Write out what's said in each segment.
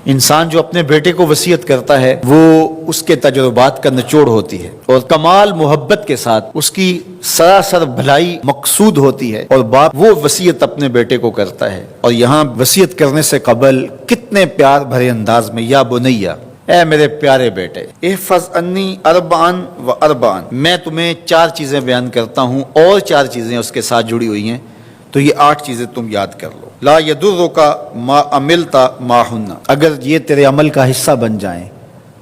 انسان جو اپنے بیٹے کو وصیت کرتا ہے وہ اس کے تجربات کا نچوڑ ہوتی ہے اور کمال محبت کے ساتھ اس کی سراسر بھلائی مقصود ہوتی ہے، اور باپ وہ وصیت اپنے بیٹے کو کرتا ہے۔ اور یہاں وصیت کرنے سے قبل کتنے پیار بھرے انداز میں یا بنیا، اے میرے پیارے بیٹے، احفظ انی اربعن و اربعن، میں تمہیں 4 چیزیں بیان کرتا ہوں اور 4 چیزیں اس کے ساتھ جڑی ہوئی ہیں، تو یہ 8 چیزیں تم یاد کر لو۔ لا یضرک ما عملت معہن، اگر یہ تیرے عمل کا حصہ بن جائیں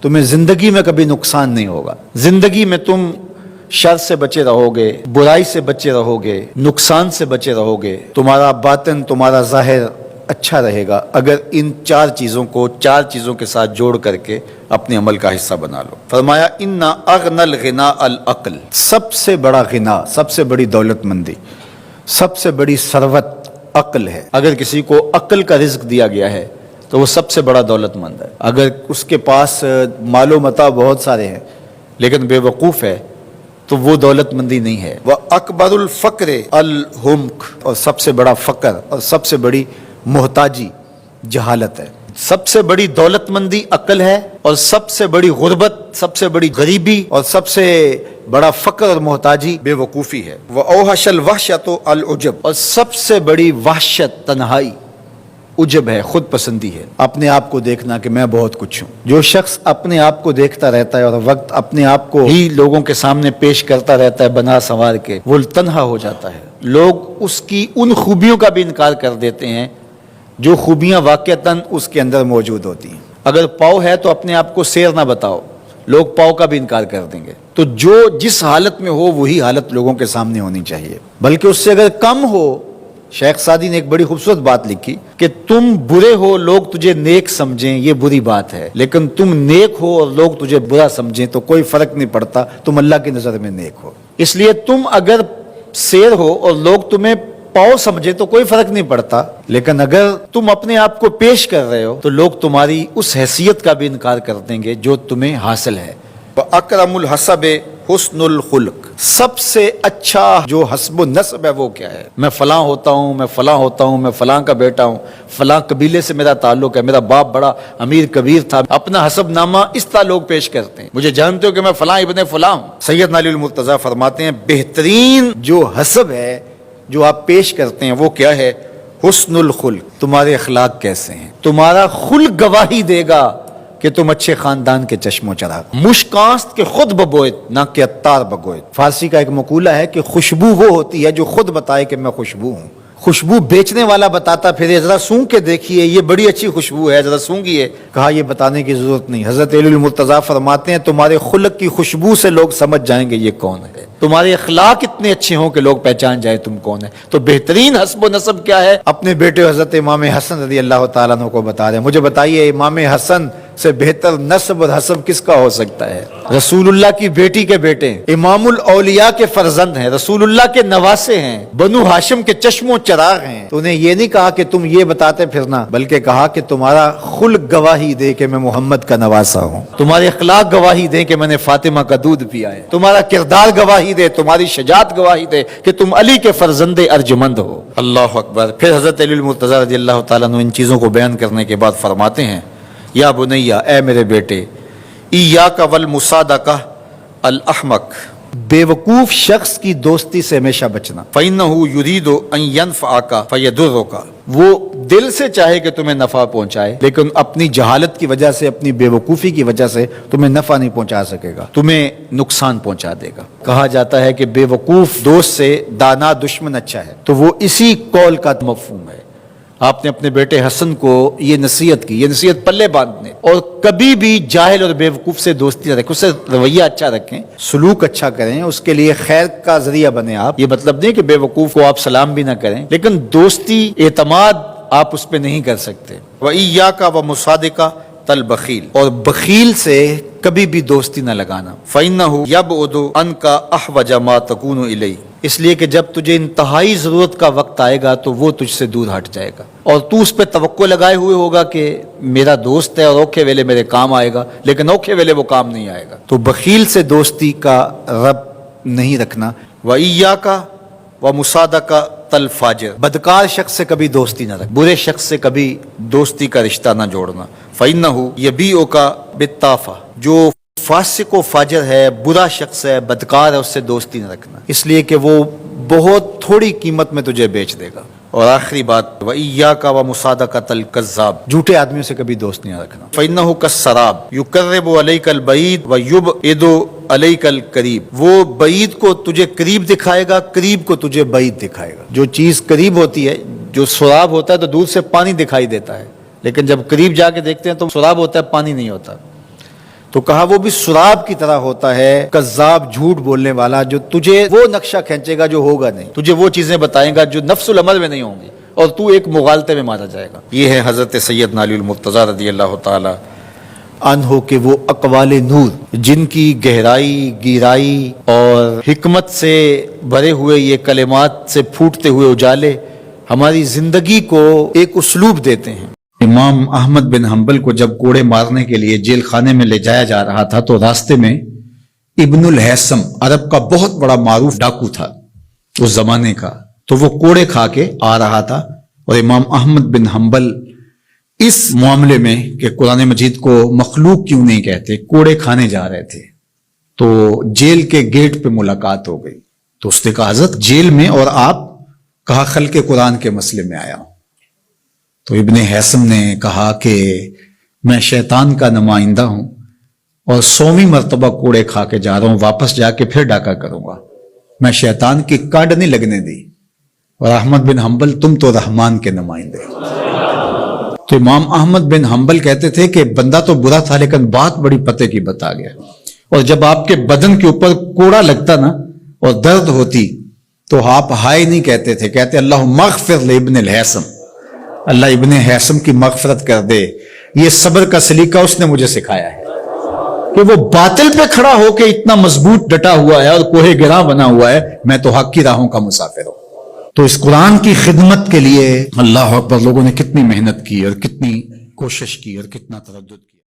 تمہیں زندگی میں کبھی نقصان نہیں ہوگا، زندگی میں تم شر سے بچے رہو گے، برائی سے بچے رہو گے، نقصان سے بچے رہو گے، تمہارا باطن تمہارا ظاہر اچھا رہے گا اگر ان 4 چیزوں کے ساتھ جوڑ کر کے اپنے عمل کا حصہ بنا لو۔ فرمایا ان اغنى الغنى العقل، سب سے بڑا غنا، سب سے بڑی دولت مندی، سب سے بڑی ثروت عقل ہے۔ اگر کسی کو عقل کا رزق دیا گیا ہے تو وہ سب سے بڑا دولت مند ہے۔ اگر اس کے پاس مال و متاع بہت سارے ہیں لیکن بے وقوف ہے تو وہ دولت مندی نہیں ہے۔ وَأَكْبَرُ الْفَقْرِ الْحُمْقُ، اور سب سے بڑا فقر اور سب سے بڑی محتاجی جہالت ہے۔ سب سے بڑی دولت مندی عقل ہے، اور سب سے بڑی غربت، سب سے بڑی غریبی اور سب سے بڑا فقر اور محتاجی بے وقوفی ہے۔ وَأَوْحَشَ الْوَحْشَةُ الْعُجْبُ، اور سب سے بڑی وحشت تنہائی عجب ہے، خود پسندی ہے، اپنے آپ کو دیکھنا کہ میں بہت کچھ ہوں۔ جو شخص اپنے آپ کو دیکھتا رہتا ہے اور وقت اپنے آپ کو ہی لوگوں کے سامنے پیش کرتا رہتا ہے بنا سنوار کے، وہ تنہا ہو جاتا ہے۔ لوگ اس کی ان خوبیوں کا بھی انکار کر دیتے ہیں جو خوبیاں واقعتاً اس کے اندر موجود ہوتی ہیں۔ اگر پاؤ ہے تو اپنے آپ کو سیر نہ بتاؤ، لوگ پاؤ کا بھی انکار کر دیں گے۔ تو جو جس حالت میں ہو وہی حالت لوگوں کے سامنے ہونی چاہیے، بلکہ اس سے اگر کم ہو۔ شیخ سعدی نے ایک بڑی خوبصورت بات لکھی کہ تم برے ہو لوگ تجھے نیک سمجھیں یہ بری بات ہے، لیکن تم نیک ہو اور لوگ تجھے برا سمجھیں تو کوئی فرق نہیں پڑتا، تم اللہ کی نظر میں نیک ہو۔ اس لیے تم اگر سیر ہو اور لوگ تمہیں پاؤ سمجھے تو کوئی فرق نہیں پڑتا، لیکن اگر تم اپنے آپ کو پیش کر رہے ہو تو لوگ تمہاری اس حیثیت کا بھی انکار کر دیں گے جو تمہیں حاصل ہے۔ وَأَكْرَمُ الْحَسَبِ حُسْنُ الْخُلُقِ، سب سے اچھا جو حسب و نسب ہے وہ کیا ہے؟ میں فلاں ہوتا ہوں، میں فلاں ہوتا ہوں، میں فلاں کا بیٹا ہوں، فلاں قبیلے سے میرا تعلق ہے، میرا باپ بڑا امیر کبیر تھا۔ اپنا حسب نامہ اس طرح لوگ پیش کرتے ہیں، مجھے جانتے ہو کہ میں فلاں ابن فلاں ہوں۔ سیدنا علی المرتضیٰ فرماتے ہیں بہترین جو حسب ہے جو آپ پیش کرتے ہیں وہ کیا ہے؟ حسن الخلق، تمہارے اخلاق کیسے ہیں، تمہارا خلق گواہی دے گا کہ تم اچھے خاندان کے چشم و چراغ۔ مشکاست کے خود ببوئت نہ کہ عطار بگوئت۔ فارسی کا ایک مقولہ ہے کہ خوشبو وہ ہوتی ہے جو خود بتائے کہ میں خوشبو ہوں۔ خوشبو بیچنے والا بتاتا پھر ذرا سونگ کے دیکھیے یہ بڑی اچھی خوشبو ہے، ذرا سونگیے، کہا یہ بتانے کی ضرورت نہیں۔ حضرت علی المرتضیٰ فرماتے ہیں تمہارے خلق کی خوشبو سے لوگ سمجھ جائیں گے یہ کون ہے، تمہارے اخلاق اتنے اچھے ہوں کہ لوگ پہچان جائیں تم کون ہے۔ تو بہترین حسب و نسب کیا ہے؟ اپنے بیٹے حضرت امام حسن رضی اللہ تعالیٰ عنہ کو بتا رہے ہیں، مجھے بتائیے امام حسن سے بہتر نسب اور حسب کس کا ہو سکتا ہے؟ رسول اللہ کی بیٹی کے بیٹے، امام الاولیاء کے فرزند ہیں، رسول اللہ کے نواسے ہیں، بنو ہاشم کے چشم و چراغ ہیں۔ تو انہیں یہ نہیں کہا کہ تم یہ بتاتے پھرنا، بلکہ کہا کہ تمہارا خلق گواہی دے کہ میں محمد کا نواسا ہوں، تمہارے اخلاق گواہی دے کہ میں نے فاطمہ کا دودھ پیا ہے، تمہارا کردار گواہی دے، تمہاری شجاعت گواہی دے کہ تم علی کے فرزند ارجمند ہو۔ اللہ اکبر۔ پھر حضرت علی المرتضیٰ رضی اللہ تعالیٰ عنہ ان چیزوں کو بیان کرنے کے بعد فرماتے ہیں یا بنیا، اے میرے بیٹے، ایاک والمصادقہ الاحمق، بے وقوف شخص کی دوستی سے ہمیشہ بچنا۔ فإنہ یرید ان ینفعک فیضرک، وہ دل سے چاہے کہ تمہیں نفع پہنچائے لیکن اپنی جہالت کی وجہ سے، اپنی بے وقوفی کی وجہ سے تمہیں نفع نہیں پہنچا سکے گا، تمہیں نقصان پہنچا دے گا۔ کہا جاتا ہے کہ بے وقوف دوست سے دانا دشمن اچھا ہے، تو وہ اسی قول کا مفہوم ہے۔ آپ نے اپنے بیٹے حسن کو یہ نصیحت کی، یہ نصیحت پلے باندھنے، اور کبھی بھی جاہل اور بے وقوف سے دوستی نہ رکھیں، اس سے رویہ اچھا رکھیں، سلوک اچھا کریں، اس کے لیے خیر کا ذریعہ بنیں۔ آپ یہ مطلب نہیں کہ بے وقوف کو آپ سلام بھی نہ کریں، لیکن دوستی اعتماد آپ اس پہ نہیں کر سکتے۔ وَإِيَّاكَ وَمُصَادِقَةَ الْبَخِيلِ، اور بخیل سے کبھی بھی دوستی نہ لگانا۔ فَإِنَّهُ يَبْعُدُ عَنْكَ أَحْوَجَ مَا تَكُونُ إِلَيْهِ، اس لیے کہ جب تجھے انتہائی ضرورت کا وقت آئے گا تو وہ تجھ سے دور ہٹ جائے گا، اور تو اس پہ توقع لگائے ہوئے ہوگا کہ میرا دوست ہے اور اوکھے ویلے میرے کام آئے گا، لیکن اوکھے ویلے وہ کام نہیں آئے گا۔ تو بخیل سے دوستی کا رب نہیں رکھنا۔ وَإِيَّاكَ وَمُصَادَقَةَ الْفَاجِرِ، بدکار شخص سے کبھی دوستی نہ رکھ، برے شخص سے کبھی دوستی کا رشتہ نہ جوڑنا۔ فَإِنَّهُ يَبِيعُكَ بِالطَّافَةِ، جو فاسق و فاجر ہے، برا شخص ہے، بدکار ہے، اس سے دوستی نہ رکھنا، اس لیے کہ وہ بہت تھوڑی قیمت میں تجھے بیچ دے گا۔ اور آخری بات، وَإِيَّاكَ وَمُصَادَقَةَ الْكَذَّابِ، جھوٹے آدمیوں سے کبھی دوست نہیں رکھنا۔ فَإِنَّهُ كَالسَّرَابِ يُقَرِّبُ عَلَيْكَ الْبَعِيدَ وَيُبْعِدُ عَلَيْكَ الْقَرِيبَ، وہ بعید کو تجھے قریب دکھائے گا، قریب کو تجھے بعید دکھائے گا۔ جو چیز قریب ہوتی ہے، جو سراب ہوتا ہے تو دور سے پانی دکھائی دیتا ہے، لیکن جب قریب جا کے دیکھتے ہیں تو سراب ہوتا ہے، پانی نہیں ہوتا۔ تو کہا وہ بھی سراب کی طرح ہوتا ہے، کذاب، جھوٹ بولنے والا، جو تجھے وہ نقشہ کھینچے گا جو ہوگا نہیں، تجھے وہ چیزیں بتائے گا جو نفس العمل میں نہیں ہوں گی، اور تو ایک مغالطے میں مارا جائے گا۔ یہ ہے حضرت سیدنا علی المرتضیٰ رضی اللہ تعالی عنہ کے وہ اقوال نور، جن کی گہرائی، گیرائی اور حکمت سے بھرے ہوئے یہ کلمات سے پھوٹتے ہوئے اجالے ہماری زندگی کو ایک اسلوب دیتے ہیں۔ امام احمد بن حنبل کو جب کوڑے مارنے کے لیے جیل خانے میں لے جایا جا رہا تھا تو راستے میں ابن الحیثم، عرب کا بہت بڑا معروف ڈاکو تھا اس زمانے کا، تو وہ کوڑے کھا کے آ رہا تھا، اور امام احمد بن حنبل اس معاملے میں کہ قرآن مجید کو مخلوق کیوں نہیں کہتے، کوڑے کھانے جا رہے تھے، تو جیل کے گیٹ پہ ملاقات ہو گئی۔ تو اس نے کہا حضرت جیل میں اور آپ؟ کہا خلق قرآن کے مسئلے میں آیا ہوں۔ تو ابن حیثم نے کہا کہ میں شیطان کا نمائندہ ہوں اور 100ویں مرتبہ کوڑے کھا کے جا رہا ہوں، واپس جا کے پھر ڈاکہ کروں گا، میں شیطان کی کاڈ نہیں لگنے دی۔ اور احمد بن حنبل تم تو رحمان کے نمائندے۔ تو امام احمد بن حنبل کہتے تھے کہ بندہ تو برا تھا لیکن بات بڑی پتے کی بتا گیا، اور جب آپ کے بدن کے اوپر کوڑا لگتا نا اور درد ہوتی تو آپ ہائے نہیں کہتے تھے، کہتے اللہم اغفر لابن الحیثم، اللہ ابن حیثم کی مغفرت کر دے۔ یہ صبر کا سلیقہ اس نے مجھے سکھایا ہے کہ وہ باطل پہ کھڑا ہو کے اتنا مضبوط ڈٹا ہوا ہے اور کوہ گراں بنا ہوا ہے، میں تو حق کی راہوں کا مسافر ہوں۔ تو اس قرآن کی خدمت کے لیے اللہ اکبر، لوگوں نے کتنی محنت کی اور کتنی کوشش کی اور کتنا تردد کیا۔